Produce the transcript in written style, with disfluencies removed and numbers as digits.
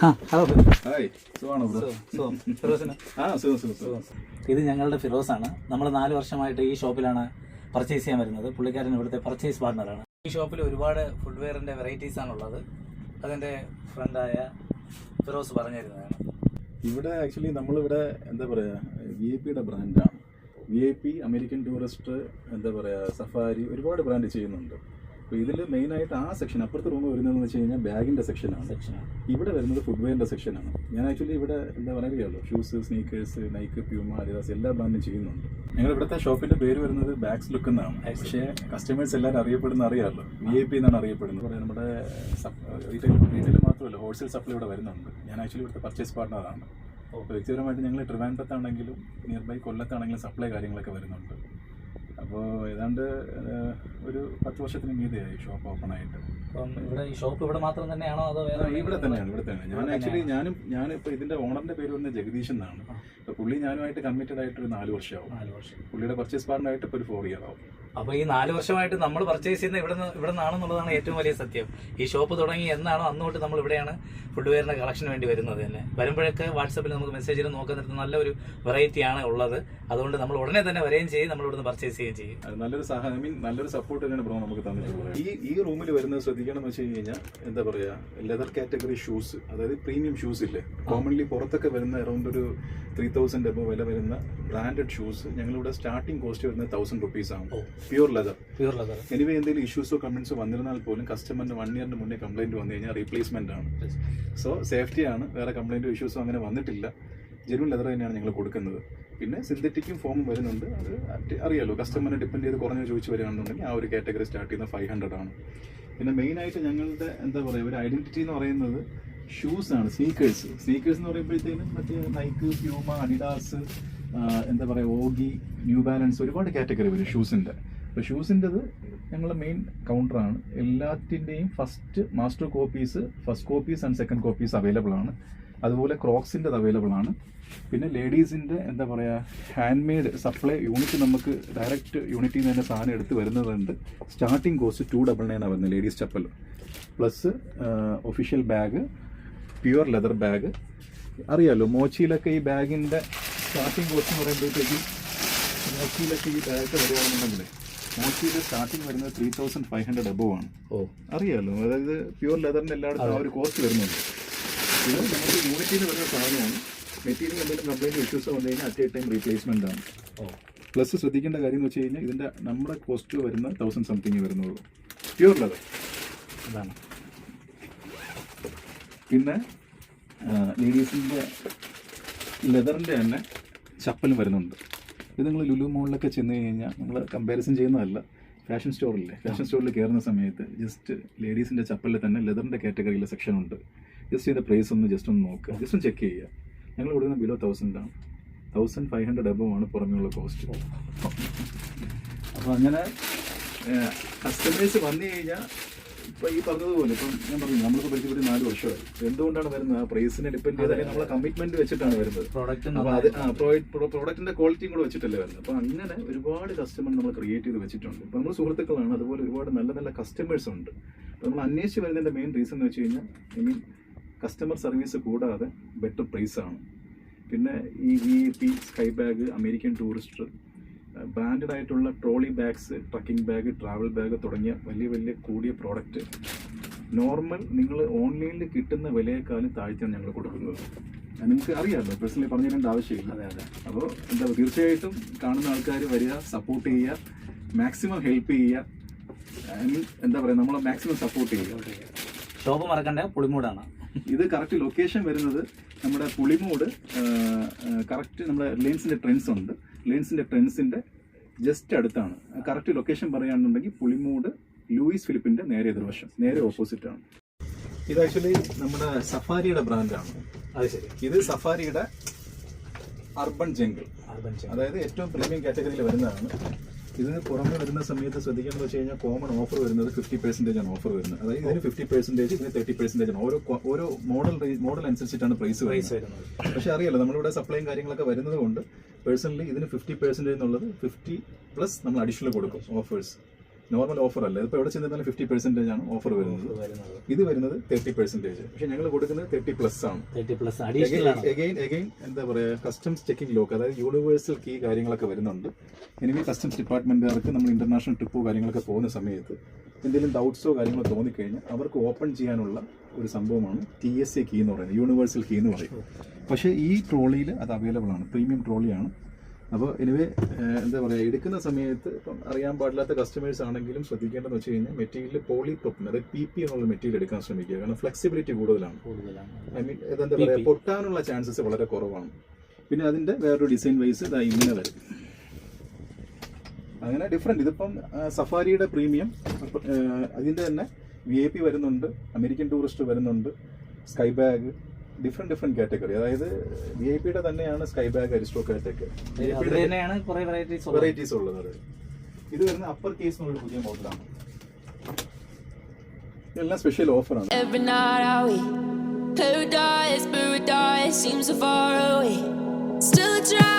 Hello ഇത് ഞങ്ങളുടെ ഫിറോസാണ്. നമ്മൾ 4 വർഷമായിട്ട് ഈ ഷോപ്പിലാണ് പർച്ചേസ് ചെയ്യാൻ വരുന്നത്. പുള്ളിക്കാരൻ ഇവിടുത്തെ പർച്ചേസ് പാർട്ണറാണ്. ഈ ഷോപ്പിൽ ഒരുപാട് ഫുട്വെയറിൻ്റെ വെറൈറ്റീസ് ആണുള്ളത്. അതിൻ്റെ ഫ്രണ്ടായ ഫിറോസ് പറഞ്ഞു തരുന്നതാണ്. ഇവിടെ ആക്ച്വലി നമ്മളിവിടെ എന്താ പറയുക, VIP ബ്രാൻഡാണ്. VIP, അമേരിക്കൻ ടൂറിസ്റ്റ്, എന്താ പറയുക, സഫാരി, ഒരുപാട് ബ്രാൻഡ് ചെയ്യുന്നുണ്ട്. അപ്പോൾ ഇതിൽ മെയിനായിട്ട് ആ സെക്ഷൻ, അപ്പുറത്തെ റൂം വരുന്നതെന്ന് വെച്ച് കഴിഞ്ഞാൽ ബാഗിൻ്റെ സെക്ഷനാണ്. ഇവിടെ വരുന്നത് ഫുട്വെയറിൻ്റെ സെക്ഷനാണ്. ഞാൻ ആക്ച്വലി ഇവിടെ എന്താ പറയുകയുള്ളൂ, shoes, sneakers, Nike, Puma, Adidas എല്ലാ ബ്രാൻഡും ചെയ്യുന്നുണ്ട്. ഞങ്ങൾ ഇവിടുത്തെ ഷോപ്പിൻ്റെ പേര് വരുന്നത് ബാഗ്സ് ലുക്ക് എന്നാണ്. പക്ഷേ കസ്റ്റമേഴ്സ് എല്ലാവരും അറിയപ്പെടുന്ന അറിയാമല്ലോ, VIP എന്നാണ് അറിയപ്പെടുന്നത്. നമ്മുടെ റീറ്റെയിൽ മാത്രമല്ല, ഹോൾസെയിൽ സപ്ലൈ ഇവിടെ വരുന്നുണ്ട്. ഞാൻ ആക്ച്വലി ഇവിടുത്തെ പർച്ചേസ് പാർട്ണറാണ്. അപ്പോൾ വ്യക്തിപരമായിട്ട് ഞങ്ങൾ ട്രിവാൻഡ്രത്താണെങ്കിലും നിയർ ബൈ കൊല്ലത്താണെങ്കിലും സപ്ലൈ കാര്യങ്ങളൊക്കെ വരുന്നുണ്ട്. അപ്പോൾ ഏതാണ്ട് ഒരു 10 വർഷത്തിന് മീതെയായി ഷോപ്പ് ഓപ്പൺ ആയിട്ട്. അപ്പം ഇവിടെ ഈ ഷോപ്പ് ഇവിടെ മാത്രം തന്നെയാണോ അതോ വേറെ? ഇവിടെ തന്നെയാണ്. ഞാൻ ആക്ച്വലി ഞാനിപ്പോൾ ഇതിൻ്റെ ഓണറിൻ്റെ പേര് വന്ന ജഗദീഷ് എന്നാണ്. അപ്പോൾ പുള്ളി ഞാനുമായിട്ട് കമ്മിറ്റഡ് ആയിട്ട് ഒരു 4 വർഷമാവും. പുള്ളിയുടെ പർച്ചേസ് പാർട്ണറായിട്ട് ഇപ്പോൾ ഒരു 4 ഇയർ ആവും. അപ്പോൾ ഈ 4 വർഷമായിട്ട് നമ്മൾ പർച്ചേസ് ചെയ്യുന്ന ഇവിടെ നിന്നാണെന്നുള്ളതാണ് ഏറ്റവും വലിയ സത്യം. ഈ ഷോപ്പ് തുടങ്ങി എന്നാണോ അന്ന് തൊട്ട് നമ്മൾ ഇവിടെയാണ് ഫുട്വെയറിൻ്റെ കളക്ഷന് വേണ്ടി വരുന്നത് തന്നെ. വരുമ്പോഴൊക്കെ വാട്സപ്പിൽ നമുക്ക് മെസ്സേജിൽ നോക്കാൻ നേരത്ത് നല്ലൊരു വെറൈറ്റിയാണ് ഉള്ളത്. അതുകൊണ്ട് നമ്മൾ ഉടനെ തന്നെ വരികയും ചെയ്യും, നമ്മൾ ഇവിടുന്ന് പർച്ചേസ് ചെയ്യുകയും ചെയ്യും. അത് നല്ലൊരു സപ്പോർട്ട് തന്നെയാണ് ബ്രോ നമുക്ക് തന്നിട്ടുള്ളത്. ഈ റൂമിൽ വരുന്നത് ശ്രദ്ധിക്കണം എന്ന് വെച്ച് കഴിഞ്ഞാൽ, എന്താ പറയുക, ലെതർ കാറ്റഗറി ഷൂസ്, അതായത് പ്രീമിയം ഷൂസ് ഇല്ലേ, കോമൺലി പുറത്തൊക്കെ വരുന്ന അറൗണ്ട് ഒരു 3000 എബോ വില വരുന്ന ബ്രാൻഡഡ് ഷൂസ് ഞങ്ങളിവിടെ സ്റ്റാർട്ടിംഗ് കോസ്റ്റ് വരുന്നത് 1000 rupees ആണ്. Pure leather. എനിവേ എന്തെങ്കിലും ഇഷ്യൂസോ കമന്റ്സോ വന്നിരുന്നാൽ പോലും കസ്റ്റമറിന് 1 ഇയറിന് മുന്നേ കംപ്ലൈന്റ് വന്നു കഴിഞ്ഞാൽ റീപ്ലേസ്മെന്റ് ആണ്. സോ സേഫ്റ്റിയാണ്, വേറെ കംപ്ലൈന്റോ ഇഷ്യൂസോ അങ്ങനെ വന്നിട്ടില്ല. ജെന്യൂൻ ലെതർ തന്നെയാണ് ഞങ്ങൾ കൊടുക്കുന്നത്. പിന്നെ സിന്തറ്റിക്കും ഫോമും വരുന്നുണ്ട്. അത് അറിയാലോ, കസ്റ്റമറിനെ ഡിപ്പെൻഡ് ചെയ്ത് കുറഞ്ഞ ചോദിച്ചു വരികയാണെന്നുണ്ടെങ്കിൽ ആ ഒരു കാറ്റഗറി സ്റ്റാർട്ട് ചെയ്യുന്ന 500 ആണ്. പിന്നെ മെയിനായിട്ട് ഞങ്ങളുടെ എന്താ പറയുക, ഒരു ഐഡന്റിറ്റി എന്ന് പറയുന്നത് ഷൂസ് ആണ്. സ്നീക്കേഴ്സ് എന്ന് പറയുമ്പോഴത്തേനും മറ്റേ നൈക്ക്, പ്യൂമ, അഡിഡാസ്, എന്താ പറയുക, ഓഗി, ന്യൂ ബാലൻസ്, ഒരുപാട് കാറ്റഗറി വരും ഷൂസിൻ്റെ. അപ്പോൾ ഷൂസിൻ്റെത് ഞങ്ങളുടെ മെയിൻ കൗണ്ടറാണ്. എല്ലാത്തിൻ്റെയും first copies and second copies available ആണ്. അതുപോലെ ക്രോക്സിൻ്റെത് അവൈലബിൾ ആണ്. പിന്നെ ലേഡീസിൻ്റെ എന്താ പറയുക, ഹാൻഡ് മെയ്ഡ് സപ്ലൈ യൂണിറ്റ് നമുക്ക് ഡയറക്റ്റ് യൂണിറ്റിൽ നിന്ന് തന്നെ സാധനം എടുത്ത് വരുന്നതുണ്ട്. സ്റ്റാർട്ടിംഗ് കോസ്റ്റ് 299 ആണ് വരുന്നത് ladies chappal. Plus official bag, pure leather bag. അറിയാമല്ലോ, മോച്ചിയിലൊക്കെ ഈ ബാഗിൻ്റെ സ്റ്റാർട്ടിംഗ് കോസ്റ്റ് എന്ന് പറയുമ്പോഴത്തേക്ക്, മോച്ചിയിലൊക്കെ ഈ ബാഗ് വരുവാണെന്നുണ്ടെങ്കിൽ മോച്ചിയിൽ സ്റ്റാർട്ടിംഗ് വരുന്നത് 3500 എബോവ് ആണ്. അറിയാമല്ലോ, അതായത് പ്യുവർ ലെതറിൻ്റെ എല്ലായിടത്തും ആ ഒരു കോസ്റ്റ് വരുന്നുണ്ട്. ഇത് നമുക്ക് യൂണിറ്റിൽ വരുന്ന സാധനമാണ്. മെറ്റീരിയൽ എന്തെങ്കിലും കംപ്ലൈൻറ്റ് ഇഷ്യൂസ് വന്നു കഴിഞ്ഞാൽ അറ്റ് എ ടൈം റീപ്ലേസ്മെൻ്റ് ആണ്. പ്ലസ് ശ്രദ്ധിക്കേണ്ട കാര്യം എന്ന് വെച്ച് കഴിഞ്ഞാൽ ഇതിൻ്റെ നമ്മുടെ കോസ്റ്റ് വരുന്ന 1000 സംതിങ് വരുന്നുള്ളൂ, പ്യുവർ ലെതർ. അതാണ്. പിന്നെ ലേഡീസിൻ്റെ ലെതറിൻ്റെ തന്നെ ചപ്പലും വരുന്നുണ്ട്. ഇത് നിങ്ങൾ ലുലു മോളിലൊക്കെ ചെന്ന് കഴിഞ്ഞാൽ നമ്മൾ കമ്പാരിസൺ ചെയ്യുന്നതല്ല, ഫാഷൻ സ്റ്റോറിൽ കയറുന്ന സമയത്ത് ജസ്റ്റ് ലേഡീസിൻ്റെ ചപ്പലിൽ തന്നെ ലെതറിൻ്റെ കാറ്റഗറിയിലെ സെക്ഷൻ ഉണ്ട്. ജസ്റ്റ് ഇതിൻ്റെ പ്രൈസ് ഒന്ന് നോക്കുക, ജസ്റ്റ് ഒന്ന് ചെക്ക് ചെയ്യുക. ഞങ്ങൾ കൊടുക്കുന്ന ബിലോ 1000 ആണ്. 1500 എബോവ് ആണ് പുറമെയുള്ള കോസ്റ്റ്. അപ്പോൾ അങ്ങനെ കസ്റ്റമേഴ്സ് വന്നു കഴിഞ്ഞാൽ ഇപ്പോൾ ഈ പറഞ്ഞതുപോലെ, ഇപ്പം ഞാൻ പറഞ്ഞു നമ്മളിപ്പോൾ പരിചയപ്പെട്ട് 4 വർഷമായി. എന്തുകൊണ്ടാണ് വരുന്നത്? ആ പ്രൈസിനെ ഡിപ്പെൻഡ് ചെയ്ത്, അല്ലെങ്കിൽ നമ്മളെ കമ്മിറ്റ്മെന്റ് വെച്ചിട്ടാണ് വരുന്നത്. അപ്പോൾ അത് പ്രോഡക്റ്റിന്റെ ക്വാളിറ്റിയും കൂടെ വെച്ചിട്ടല്ലേ വരുന്നത്. അപ്പോൾ അങ്ങനെ ഒരുപാട് കസ്റ്റമർ നമ്മൾ ക്രിയേറ്റ് ചെയ്ത് വെച്ചിട്ടുണ്ട്. ഇപ്പോൾ നമ്മൾ സുഹൃത്തുക്കളാണ്, അതുപോലെ ഒരുപാട് നല്ല നല്ല കസ്റ്റമേഴ്സ് ഉണ്ട്. അപ്പോൾ നമ്മൾ അന്വേഷിച്ച് വരുന്നതിൻ്റെ മെയിൻ റീസൺ എന്ന് വെച്ച് കഴിഞ്ഞാൽ, കസ്റ്റമർ സർവീസ് കൂടാതെ ബെറ്റർ പ്രൈസാണ്. പിന്നെ ഈ VIP, Sky bag, American tourist, branded ആയിട്ടുള്ള trolley bags, trekking bag, travel bag തുടങ്ങിയ വലിയ കൂടിയ പ്രോഡക്റ്റ് നോർമൽ നിങ്ങൾ ഓൺലൈനിൽ കിട്ടുന്ന വിലയേക്കാളും താഴ്ത്തിയാണ് ഞങ്ങൾ കൊടുക്കുന്നത്. നിങ്ങൾക്ക് അറിയാമല്ലോ, പേഴ്സണലി പറഞ്ഞു തരേണ്ട ആവശ്യമില്ല. അപ്പോൾ തീർച്ചയായിട്ടും കാണുന്ന ആൾക്കാർ വരിക, സപ്പോർട്ട് ചെയ്യുക, മാക്സിമം ഹെൽപ്പ് ചെയ്യുക. എന്താ പറയുക, നമ്മളെ മാക്സിമം സപ്പോർട്ട് ചെയ്യുക. ഷോപ്പ് മറക്കണ്ട, പുളിമൂടാണ്. ഇത് കറക്റ്റ് ലൊക്കേഷൻ വരുന്നത് നമ്മുടെ പുളിമൂട്, കറക്റ്റ് നമ്മുടെ റിലയൻസിൻ്റെ ട്രെൻഡ്സ് ഉണ്ട്. റിലയൻസിൻ്റെ ട്രെൻഡ്സിൻ്റെ ജസ്റ്റ് അടുത്താണ്. കറക്റ്റ് ലൊക്കേഷൻ പറയുകയാണെന്നുണ്ടെങ്കിൽ പുളിമൂട് ലൂയിസ് ഫിലിപ്പിൻ്റെ നേരെ എതിർവശം, നേരെ ഓപ്പോസിറ്റാണ്. ഇത് ആക്ച്വലി നമ്മുടെ സഫാരിയുടെ ബ്രാൻഡാണ്. അത് ശരി. ഇത് സഫാരിയുടെ അർബൻ ജംഗിൾ, അതായത് ഏറ്റവും പ്രീമിയം കാറ്റഗറിയിൽ വരുന്നതാണ്. ഇതിന് പുറമെ വരുന്ന സമയത്ത് ശ്രദ്ധിക്കേണ്ടത് വെച്ച് കഴിഞ്ഞാൽ, കോമൺ ഓഫർ വരുന്നത് 50% ആണ് ഓഫർ വരുന്നത്. അതായത് ഇതിന് 50%, ഇതിന് 30% ആണ്. ഓരോ മോഡൽ അനുസരിച്ചിട്ടാണ് പ്രൈസ് വരുന്നത്. പക്ഷേ അറിയാലോ, നമ്മളിവിടെ സപ്ലൈയും കാര്യങ്ങളൊക്കെ വരുന്നത് കൊണ്ട് പേഴ്സണലി ഇതിന് 50% എന്നുള്ളത് 50+ നമ്മൾ അഡീഷണൽ കൊടുക്കും ഓഫേഴ്സ്. നോർമൽ ഓഫർ അല്ല. ഇതിപ്പോൾ എവിടെ ചെന്നിരുന്നാലും 50% ആണ് ഓഫർ വരുന്നത്. ഇത് വരുന്നത് 30%. പക്ഷെ ഞങ്ങൾ കൊടുക്കുന്നത് 30+ ആണ്. 30+ അഡീഷണൽ ആണ്. എഗെയിൻ എന്താ പറയുക, കസ്റ്റംസ് ചെക്കിംഗ് ലോക്ക്, അതായത് യൂണിവേഴ്സൽ കീ കാര്യങ്ങളൊക്കെ വരുന്നുണ്ട്. എനിവേ കസ്റ്റംസ് ഡിപ്പാർട്ട്മെന്റുകാർക്ക് നമ്മൾ ഇന്റർനാഷണൽ ട്രിപ്പോ കാര്യങ്ങളൊക്കെ പോകുന്ന സമയത്ത് എന്തെങ്കിലും ഡൗട്ട്സോ കാര്യങ്ങളോ തോന്നിക്കഴിഞ്ഞാൽ അവർക്ക് ഓപ്പൺ ചെയ്യാനുള്ള ഒരു സംഭവമാണ് TSA കീ എന്ന് പറയുന്നത്, യൂണിവേഴ്സൽ കീ എന്ന് പറയും. പക്ഷേ ഈ ട്രോളിയിൽ അത് അവൈലബിൾ ആണ്, പ്രീമിയം ട്രോളിയാണ്. അപ്പോൾ എനിവേ എന്താ പറയുക, എടുക്കുന്ന സമയത്ത് ഇപ്പം അറിയാൻ പാടില്ലാത്ത കസ്റ്റമേഴ്സ് ആണെങ്കിലും ശ്രദ്ധിക്കേണ്ടതെന്ന് വെച്ച് കഴിഞ്ഞാൽ മെറ്റീരിയൽ പോളിപ്രോപ്പിൻ, അതായത് PP എന്നുള്ള മെറ്റീരിയൽ എടുക്കാൻ ശ്രമിക്കുക. കാരണം ഫ്ലെക്സിബിലിറ്റി കൂടുതലാണ്. ഐ മീൻ ഇതെന്താ പറയുക, പൊട്ടാനുള്ള ചാൻസസ് വളരെ കുറവാണ്. പിന്നെ അതിൻ്റെ വേറൊരു ഡിസൈൻ വൈസ് ഇതാ ഇങ്ങനെ വരും. അങ്ങനെ ഡിഫറെൻറ്റ്. ഇതിപ്പം സഫാരിയുടെ പ്രീമിയം, അതിൻ്റെ തന്നെ VIP വരുന്നുണ്ട്, അമേരിക്കൻ ടൂറിസ്റ്റ് വരുന്നുണ്ട്, സ്കൈ ബാഗ്, ഡിഫറെന്റ് കാറ്റഗറി. അതായത് VIP-യുടെ തന്നെയാണ് സ്കൈ ബാഗ്, അരിസ്റ്റോക്രാറ്റ് ഒക്കെ വെറൈറ്റീസ് ഉള്ളത്. ഇത് വരുന്ന അപ്പർ കേസ് എന്നുള്ള പുതിയ മോഡലാണ്. ഇതെല്ലാം സ്പെഷ്യൽ ഓഫറാണ്. Paradise seems so far away. Still I try.